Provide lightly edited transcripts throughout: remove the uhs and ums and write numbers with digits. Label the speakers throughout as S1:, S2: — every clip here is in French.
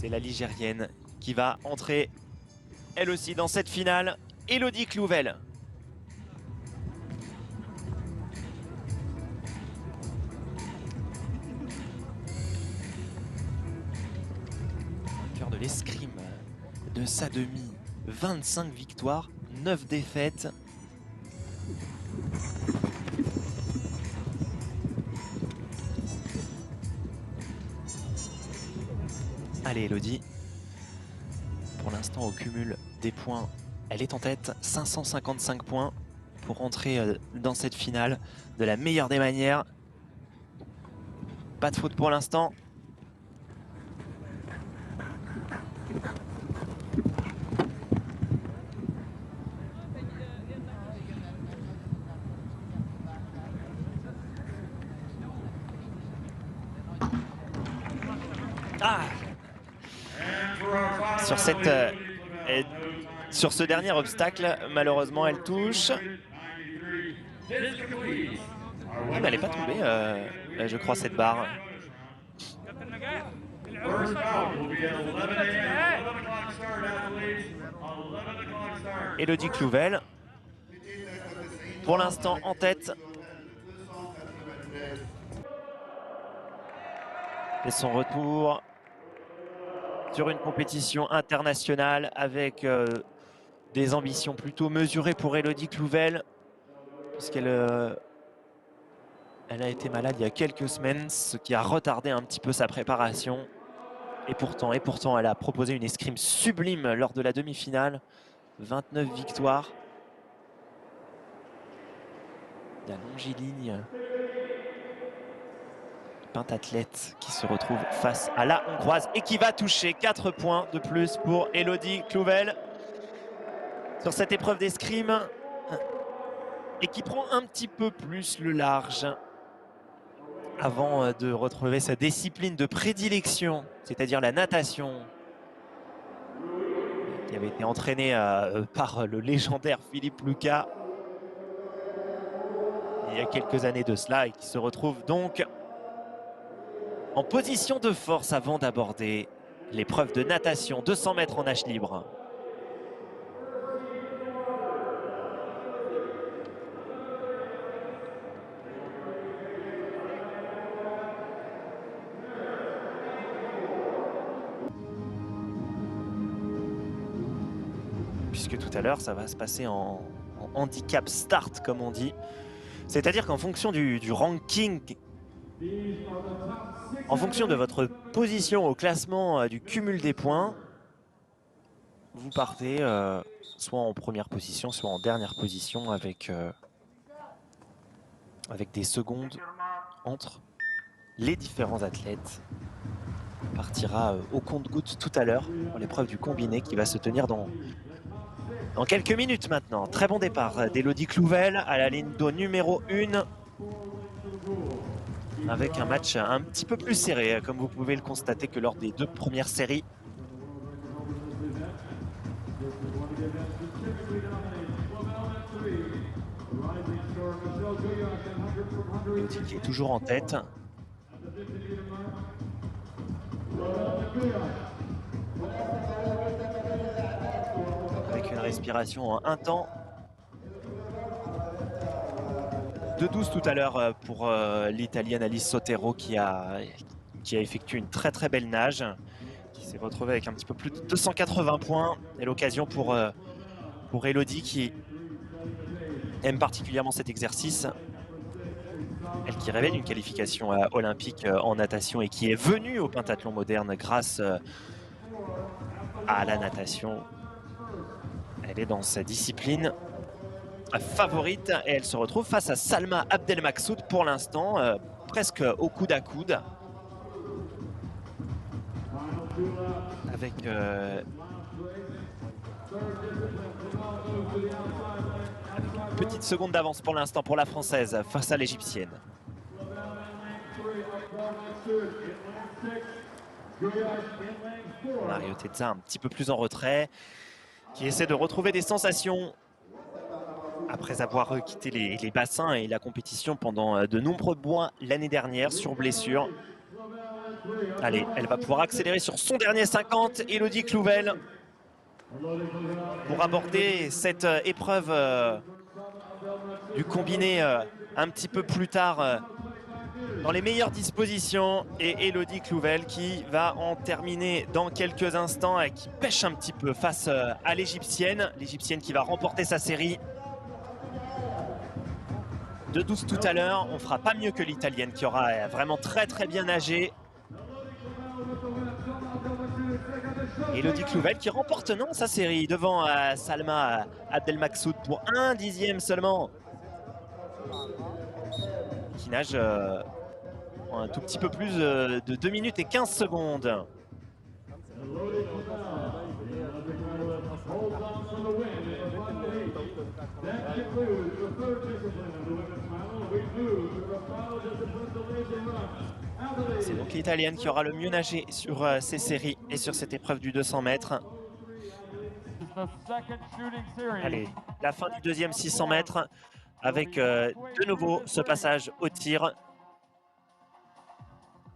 S1: C'est la Ligérienne qui va entrer, elle aussi, dans cette finale. Elodie Clouvel. Vainqueur de l'escrime de sa demi. 25 victoires, 9 défaites. Allez Elodie, pour l'instant au cumul des points, elle est en tête, 555 points pour rentrer dans cette finale de la meilleure des manières. Pas de faute pour l'instant. Ah, sur ce dernier obstacle, malheureusement, elle touche. Ah, mais elle n'est pas tombée, je crois, cette barre. Elodie Clouvel, pour l'instant en tête. Et son retour sur une compétition internationale avec des ambitions plutôt mesurées pour Elodie Clouvel, puisqu'elle elle a été malade il y a quelques semaines, ce qui a retardé un petit peu sa préparation. Et pourtant, elle a proposé une escrime sublime lors de la demi-finale. 29 victoires. La longiligne pentathlète qui se retrouve face à la Hongroise et qui va toucher 4 points de plus pour Elodie Clouvel sur cette épreuve d'escrime et qui prend un petit peu plus le large avant de retrouver sa discipline de prédilection, c'est-à-dire la natation, qui avait été entraînée par le légendaire Philippe Lucas il y a quelques années de cela et qui se retrouve donc en position de force avant d'aborder l'épreuve de natation 200 mètres en nage libre. Puisque tout à l'heure, ça va se passer en handicap start, comme on dit. C'est-à-dire qu'en fonction du ranking, en fonction de votre position au classement du cumul des points, vous partez soit en première position, soit en dernière position avec des secondes entre les différents athlètes. On partira au compte-gouttes tout à l'heure pour l'épreuve du combiné qui va se tenir dans quelques minutes maintenant. Très bon départ d'Elodie Clouvel à la ligne d'eau numéro 1. Avec un match un petit peu plus serré, comme vous pouvez le constater, que lors des 2 premières séries. Elodie qui est toujours en tête. Avec une respiration en un temps. 2,12 tout à l'heure pour l'Italienne Alice Sotero qui a effectué une très très belle nage, qui s'est retrouvée avec un petit peu plus de 280 points. Et l'occasion pour Elodie qui aime particulièrement cet exercice. Elle qui rêvait d'une qualification olympique en natation et qui est venue au pentathlon moderne grâce à la natation. Elle est dans sa discipline favorite et elle se retrouve face à Salma Abdelmaksoud pour l'instant, presque au coude à coude. Avec une petite seconde d'avance pour l'instant pour la Française face à l'Égyptienne. Mario Tezza un petit peu plus en retrait, qui essaie de retrouver des sensations après avoir quitté les bassins et la compétition pendant de nombreux mois l'année dernière sur blessure. Allez, elle va pouvoir accélérer sur son dernier 50, Elodie Clouvel, pour aborder cette épreuve du combiné un petit peu plus tard dans les meilleures dispositions. Et Elodie Clouvel qui va en terminer dans quelques instants et qui pêche un petit peu face à l'Égyptienne. L'Égyptienne qui va remporter sa série de 12 tout à l'heure. On fera pas mieux que l'Italienne qui aura vraiment très bien nagé. Elodie Clouvel qui remporte non sa série devant Salma Abdelmaksoud pour 1/10 seulement. Qui nage un tout petit peu plus de 2 minutes et 15 secondes. C'est donc l'Italienne qui aura le mieux nagé sur ces séries et sur cette épreuve du 200 mètres. Allez, la fin du deuxième 600 mètres avec de nouveau ce passage au tir.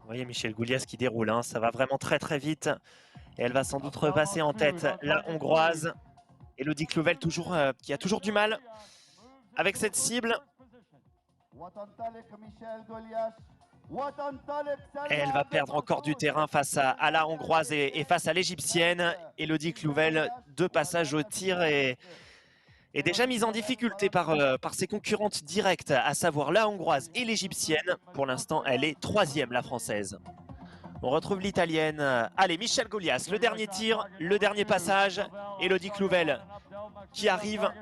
S1: Vous voyez Michèle Goulias qui déroule, hein, ça va vraiment très vite. Et elle va sans doute repasser en tête la Hongroise. Elodie Clouvel toujours, qui a toujours du mal avec cette cible. Et elle va perdre encore du terrain face à la Hongroise et face à l'Égyptienne. Elodie Clouvel, 2 passages au tir et déjà mise en difficulté par ses concurrentes directes, à savoir la Hongroise et l'Égyptienne. Pour l'instant, elle est 3e, la Française. On retrouve l'Italienne. Allez, Michèle Goulias, le dernier tir, le dernier passage. Elodie Clouvel qui arrive.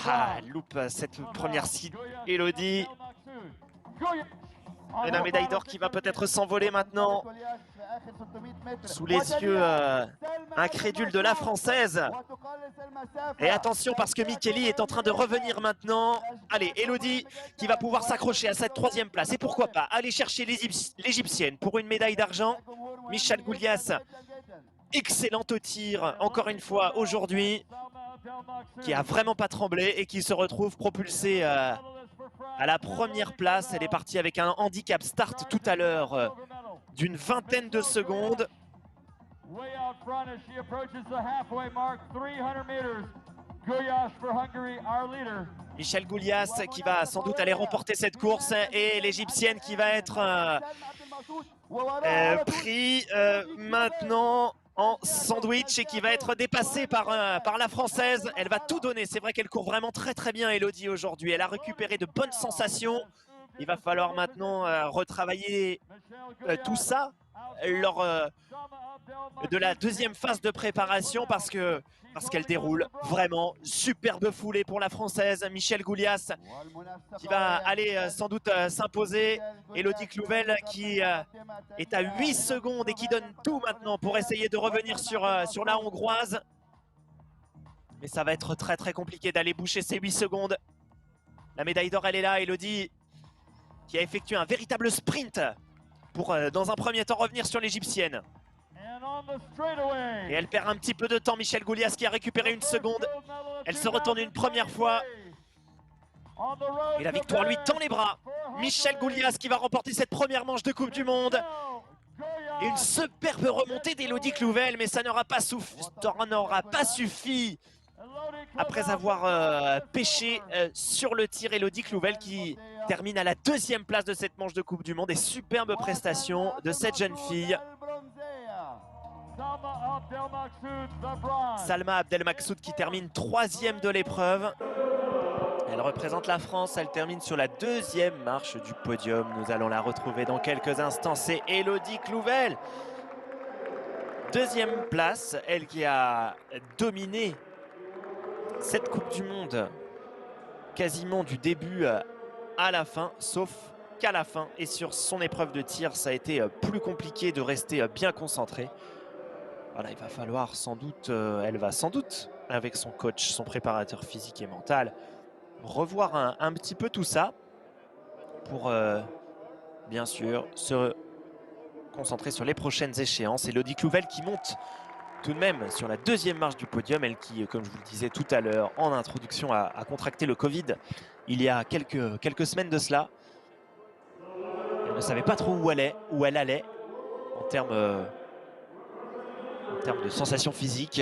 S1: Ah, elle loupe cette première cible. Elodie. Et la médaille d'or qui va peut-être s'envoler maintenant. Sous les yeux incrédules de la Française. Et attention parce que Micheli est en train de revenir maintenant. Allez, Elodie qui va pouvoir s'accrocher à cette 3e place. Et pourquoi pas aller chercher l'Égyptienne pour une médaille d'argent. Michèle Goulias, excellente au tir, encore une fois aujourd'hui, qui a vraiment pas tremblé et qui se retrouve propulsée à la première place. Elle est partie avec un handicap start tout à l'heure d'une vingtaine de secondes. Michèle Goulias qui va sans doute aller remporter cette course et l'Égyptienne qui va être pris maintenant en sandwich et qui va être dépassée par la Française. Elle va tout donner. C'est vrai qu'elle court vraiment très bien, Elodie, aujourd'hui. Elle a récupéré de bonnes sensations. Il va falloir maintenant retravailler tout ça lors de la deuxième phase de préparation parce qu'elle déroule vraiment. Superbe foulée pour la Française. Michèle Goulias qui va aller sans doute s'imposer. Elodie Clouvel qui est à 8 secondes et qui donne tout maintenant pour essayer de revenir sur la Hongroise. Mais ça va être très compliqué d'aller boucher ces 8 secondes. La médaille d'or, elle est là. Elodie qui a effectué un véritable sprint pour, dans un premier temps, revenir sur l'Égyptienne. Et elle perd un petit peu de temps. Michèle Goulias qui a récupéré 1 seconde. Elle se retourne une première fois. Et la victoire lui tend les bras. Michèle Goulias qui va remporter cette première manche de Coupe du Monde. Et une superbe remontée d'Elodie Clouvel, mais ça n'aura pas suffi. Après avoir pêché sur le tir, Elodie Clouvel qui termine à la 2e place de cette manche de Coupe du Monde. Et superbe prestation de cette jeune fille. Salma Abdelmaksoud qui termine 3e de l'épreuve. Elle représente la France, elle termine sur la 2e marche du podium. Nous allons la retrouver dans quelques instants, c'est Elodie Clouvel. 2e place, elle qui a dominé cette Coupe du Monde quasiment du début à la fin, sauf qu'à la fin et sur son épreuve de tir, ça a été plus compliqué de rester bien concentré. Voilà, il va falloir sans doute, elle va sans doute, avec son coach, son préparateur physique et mental, revoir un petit peu tout ça pour, bien sûr, se concentrer sur les prochaines échéances. Elodie Clouvel qui monte tout de même sur la 2e marche du podium, elle qui, comme je vous le disais tout à l'heure en introduction, a contracté le Covid il y a quelques semaines de cela. Elle ne savait pas trop où elle allait en termes de sensations physiques.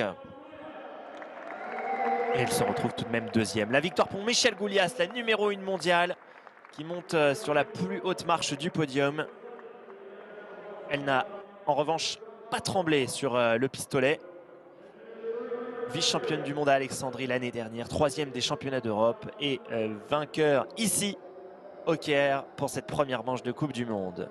S1: Et elle se retrouve tout de même deuxième. La victoire pour Michèle Goulias, la numéro 1 mondiale, qui monte sur la plus haute marche du podium. Elle n'a en revanche pas tremblé sur le pistolet. Vice-championne du monde à Alexandrie l'année dernière, 3e des championnats d'Europe et vainqueur ici au Caire pour cette première manche de Coupe du Monde.